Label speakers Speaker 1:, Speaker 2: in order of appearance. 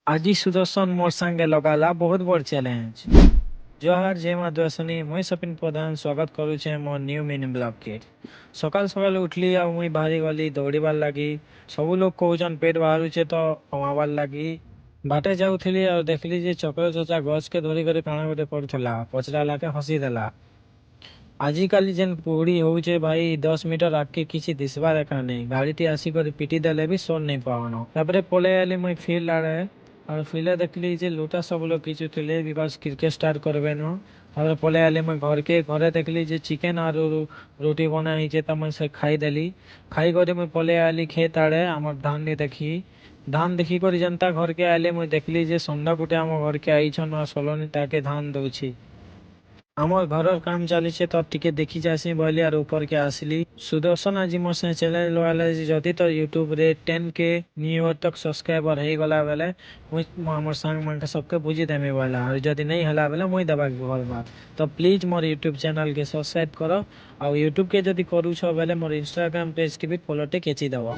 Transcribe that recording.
Speaker 1: ଆଜି ସୁଦର୍ଶନ ମୋର୍ ସାଙ୍ଗେ ଲଗାଲା ବହୁତ ବଡ଼ ଚ୍ୟାଲେଞ୍ଜ। ଜୁହାର୍ ଜୟ ମା ଦୁଆସନି ମୁଇଁ ସପିନ ପ୍ରଧାନ ସ୍ୱାଗତ କରୁଛେ ମୋ ନ୍ୟୁ ମିନି ବ୍ଲଗ କେ। ସକାଳ ସକାଳ ଉଠଲି ଆଉ ମୁଇଁ ବାହାରି ଗଲି ଦୌଡ଼ିବାର ଲାଗି। ସବୁ ଲୋକ କହୁଛନ୍ ପେଟ ବାହାରୁଛେ ତ କମାବାର ଲାଗି। ବାଟେ ଯାଉଥିଲି ଆଉ ଦେଖିଲି ଯେ ଚକ୍ର ଚଚା ଗଛକେ ଧରିକରି କାଣା ଗୋଟେ କରୁଥିଲା। ପଚରାଲାକେ ହସି ଦେଲା। ଆଜିକାଲି ଯେନ୍ କୁହୁଡ଼ି ହଉଛେ ଭାଇ 10 ମିଟର ଆଗକେ କିଛି ଦିଶବାର ଏକା ନାହିଁ। ଗାଡ଼ିଟି ଆସିକରି ପିଟି ଦେଲେ ବି ସୋର नहीं ପାଉନ। ତାପରେ ପଳେଇ ଆଇଲି ମୁଇଁ ଫିଲ୍ଡ ଆଡ଼େ। और फिल्ड देखली जे लोटा सब लोग खींचुଥିଲେ बिकज क्रिकेट स्टार्ट करबे न। और पलि आइली मुई घर के घरे देखली जे चिकेन और रोटी बना ହେଇଛେ ତ ମୁଇଁ ସେ ଖାଇଦେଲି। ଖାଇକରି ମୁଇଁ ପଳେଇ ଆଇଲି खेत आड़े हमर धान नी देखी। धान ଦେଖିକରି ଯେନ୍ତା ଘରକେ ଆଇଲି ମୁଇଁ ଦେଖିଲି ଯେ ଷଣ୍ଢ ଗୁଟେ ଆମ ଘରକେ ଆଇଛନ୍ ଆଉ ସଲୋନି ତାକେ ଧାନ ଦଉଛି। আমার ঘরের কাম চালিছে তো টিকে দেখি যাসি বলি আর উপরকে আসলি। সুদর্শন আজি মোর সাথে চ্যালেঞ্জ লগালে যে যদি তো यूट्यूब रे 10K নিউ ইয়ার तक सब्सक्राइबर हो गला बेले मुई हमर संग मानके सबके बुझी देमी बोला। और जदी नहीं हला बेले मुई दबा बोलबा। तो प्लीज मोर यूट्यूब चैनल के सब्सक्राइब करो। और यूट्यूब के जदी करू छो बेले मोर इंस्टाग्राम पेज के भी फॉलो टे केची दबो।